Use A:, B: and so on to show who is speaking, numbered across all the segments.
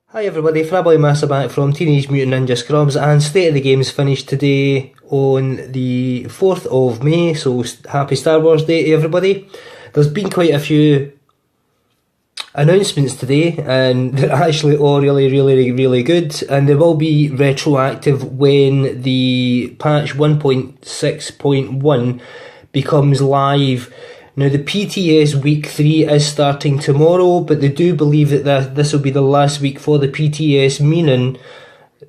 A: Hi everybody, Fraboy back from Teenage Mutant Ninja Scrubs, and State of the Game's finished today on the 4th of May, so happy Star Wars Day to everybody. There's been quite a few announcements today, and they're actually all really good, and they will be retroactive when the patch 1.6.1 becomes live. Now the PTS week 3 is starting tomorrow, but they do believe that this will be the last week for the PTS, meaning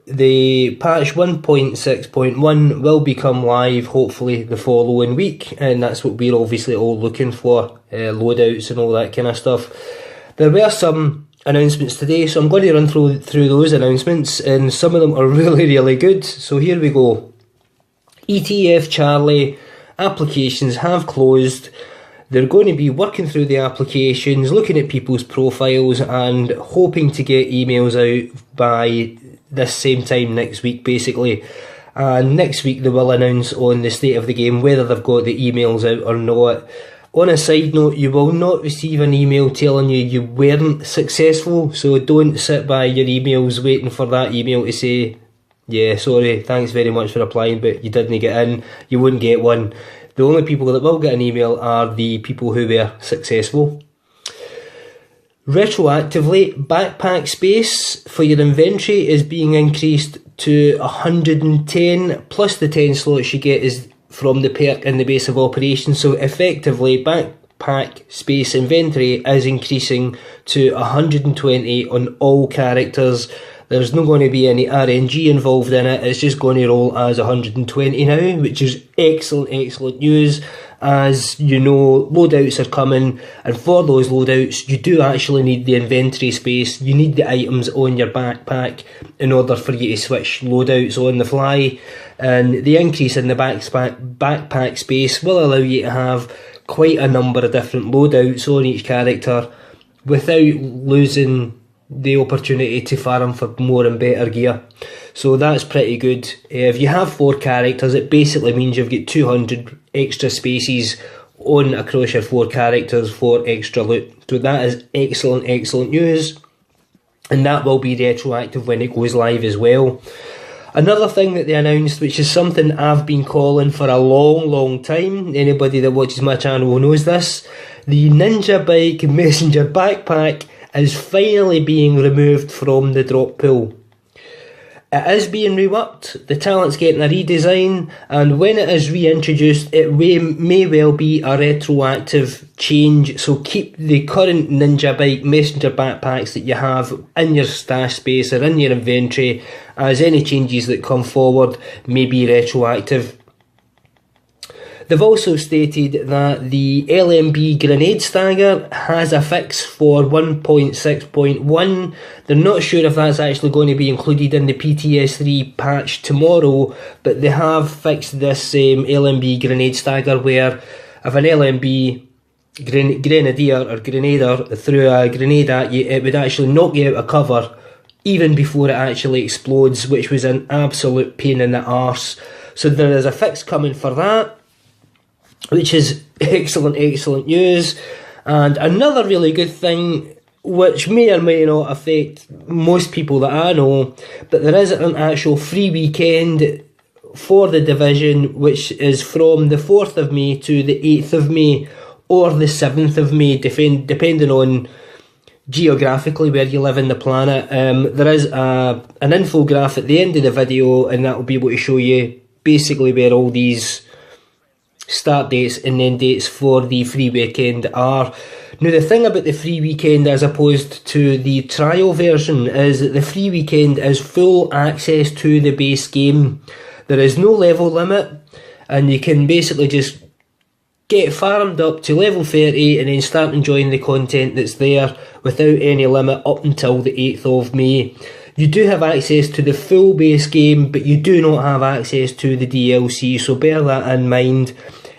A: the patch 1.6.1 will become live hopefully the following week, and that's what we're obviously all looking for, loadouts and all that kind of stuff. There were some announcements today, so I'm going to run through those announcements, and some of them are really good. So here we go. ETF Charlie applications have closed. They're going to be working through the applications, looking at people's profiles, and hoping to get emails out by this same time next week, basically. And next week they will announce on the State of the Game whether they've got the emails out or not. On a side note, you will not receive an email telling you weren't successful, so don't sit by your emails waiting for that email to say, yeah, sorry, thanks very much for applying, but you didn't get in. You wouldn't get one. The only people that will get an email are the people who were successful. Retroactively, backpack space for your inventory is being increased to 110, plus the 10 slots you get is from the perk in the base of operations. So effectively, backpack space inventory is increasing to 120 on all characters. There's not going to be any RNG involved in it, it's just going to roll as 120 now, which is excellent news. As you know, loadouts are coming, and for those loadouts you do actually need the inventory space. You need the items on your backpack in order for you to switch loadouts on the fly, and the increase in the backpack space will allow you to have quite a number of different loadouts on each character without losing the opportunity to farm for more and better gear. So that's pretty good. If you have 4 characters, it basically means you've got 200 extra spaces on across your 4 characters for extra loot. So that is excellent news, and that will be retroactive when it goes live as well. Another thing that they announced, which is something I've been calling for a long time, anybody that watches my channel knows this, the Ninja Bike Messenger Backpack is finally being removed from the drop pool. It is being reworked, the talent's getting a redesign, and when it is reintroduced it may well be a retroactive change, so keep the current Ninja Bike Messenger backpacks that you have in your stash space or in your inventory, as any changes that come forward may be retroactive. They've also stated that the LMB Grenade Stagger has a fix for 1.6.1. They're not sure if that's actually going to be included in the PTS 3 patch tomorrow, but they have fixed this LMB Grenade Stagger, where if an LMB Grenadier or Grenader threw a grenade at you, it would actually knock you out of cover even before it actually explodes, which was an absolute pain in the arse. So there is a fix coming for that, which is excellent news. And another really good thing, which may or may not affect most people that I know, but there is an actual free weekend for the division, which is from the 4th of May to the 8th of May or the 7th of May, depending on geographically where you live in the planet. There is an infograph at the end of the video, and that will be able to show you basically where all these start dates and end dates for the free weekend are. Now the thing about the free weekend as opposed to the trial version is that the free weekend is full access to the base game. There is no level limit, and you can basically just get farmed up to level 30 and then start enjoying the content that's there without any limit up until the 8th of May. You do have access to the full base game, but you do not have access to the DLC, so bear that in mind.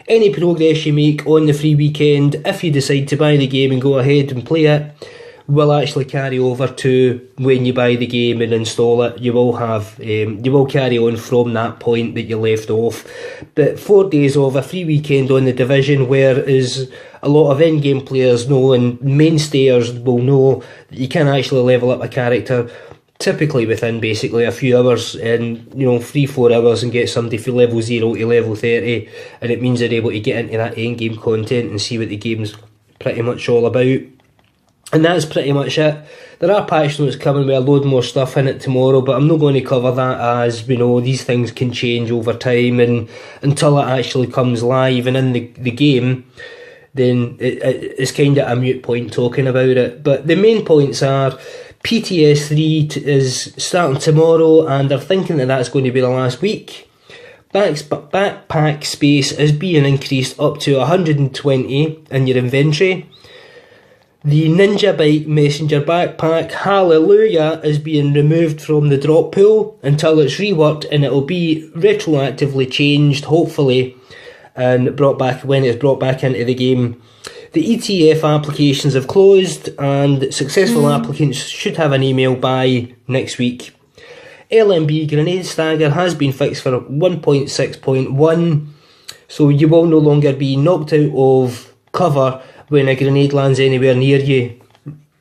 A: Any progress you make on the free weekend, if you decide to buy the game and go ahead and play it, will actually carry over to when you buy the game and install it. You will carry on from that point that you left off. But 4 days of a free weekend on the division, where is a lot of in-game players know, and mainstayers will know, that you can actually level up a character typically within basically a few hours, and 3-4 hours, and get somebody from level 0 to level 30, and it means they're able to get into that in-game content and see what the game's pretty much all about. And that's pretty much it. There are patch notes coming with a load more stuff in it tomorrow, but I'm not going to cover that, as we know these things can change over time, and until it actually comes live and in the game, then it's kind of a moot point talking about it. But the main points are PTS 3 is starting tomorrow, and they're thinking that that's going to be the last week. Backpack space is being increased up to 120 in your inventory. The Ninja Bike Messenger backpack, hallelujah, is being removed from the drop pool until it's reworked, and it'll be retroactively changed, hopefully, and brought back when it's brought back into the game. The ETF applications have closed, and successful applicants should have an email by next week. LMB Grenade Stagger has been fixed for 1.6.1, so you will no longer be knocked out of cover when a grenade lands anywhere near you,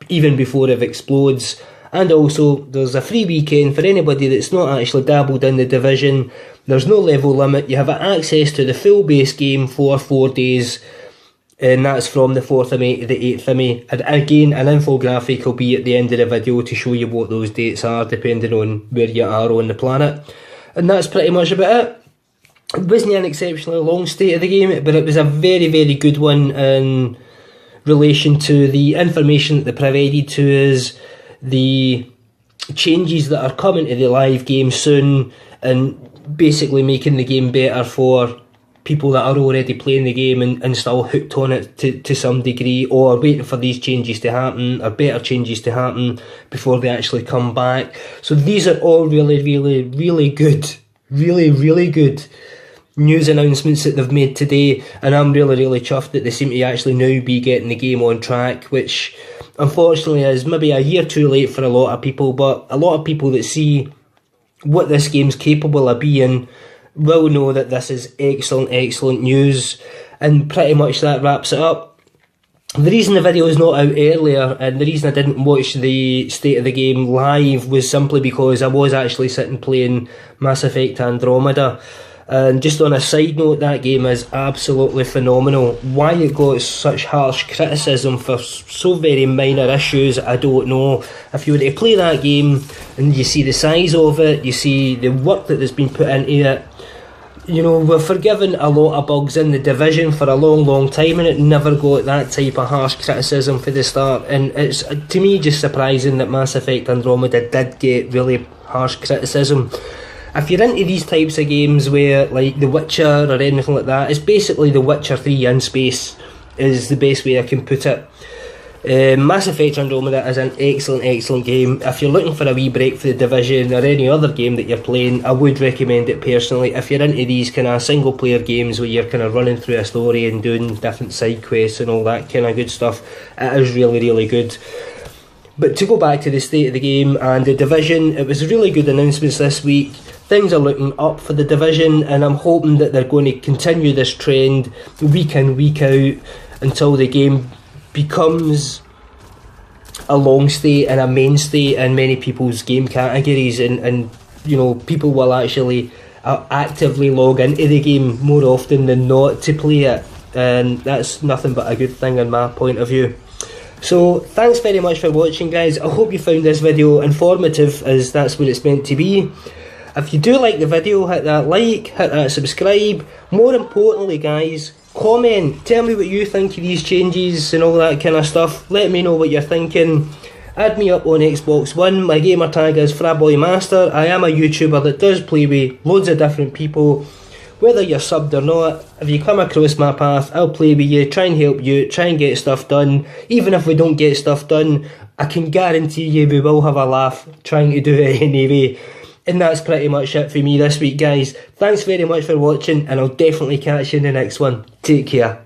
A: even before it explodes. And also, there's a free weekend for anybody that's not actually dabbled in the division. There's no level limit. You have access to the full base game for 4 days, and that's from the 4th of May to the 8th of May. And again, an infographic will be at the end of the video to show you what those dates are, depending on where you are on the planet. And that's pretty much about it. It wasn't an exceptionally long state of the game, but it was a very, very good one in relation to the information that they provided to us, the changes that are coming to the live game soon, and basically making the game better for people that are already playing the game and still hooked on it to some degree, or waiting for these changes to happen, or better changes to happen before they actually come back. So these are all really, really, really good, really, really good news announcements that they've made today, and I'm really, really chuffed that they seem to actually now be getting the game on track, which unfortunately is maybe a year too late for a lot of people, but a lot of people that see what this game's capable of being will know that this is excellent, excellent news. And pretty much that wraps it up. The reason the video is not out earlier, and the reason I didn't watch the state of the game live, was simply because I was actually sitting playing Mass Effect Andromeda. And just on a side note, that game is absolutely phenomenal. Why it got such harsh criticism for so very minor issues, I don't know. If you were to play that game and you see the size of it, you see the work that has been put into it, we've forgiven a lot of bugs in the Division for a long, long time, and it never got that type of harsh criticism for the start. And it's, to me, just surprising that Mass Effect Andromeda did get really harsh criticism. If you're into these types of games where, like The Witcher or anything like that, it's basically The Witcher 3 in space, is the best way I can put it. Mass Effect Andromeda is an excellent, excellent game. If you're looking for a wee break for the Division or any other game that you're playing, I would recommend it personally. If you're into these kind of single player games where you're kind of running through a story and doing different side quests and all that kind of good stuff, it is really, really good. But to go back to the state of the game and the Division, it was really good announcements this week. Things are looking up for the Division, and I'm hoping that they're going to continue this trend week in, week out, until the game becomes a long stay and a mainstay in many people's game categories, and people will actually actively log into the game more often than not to play it, and that's nothing but a good thing in my point of view. So thanks very much for watching, guys. I hope you found this video informative, as that's what it's meant to be. If you do like the video, hit that like, hit that subscribe. More importantly, guys, comment. Tell me what you think of these changes and all that kind of stuff. Let me know what you're thinking. Add me up on Xbox One. My gamer tag is Fraboy Master. I am a YouTuber that does play with loads of different people. Whether you're subbed or not, if you come across my path, I'll play with you, try and help you, try and get stuff done. Even if we don't get stuff done, I can guarantee you we will have a laugh trying to do it anyway. And that's pretty much it for me this week, guys. Thanks very much for watching, and I'll definitely catch you in the next one. Take care.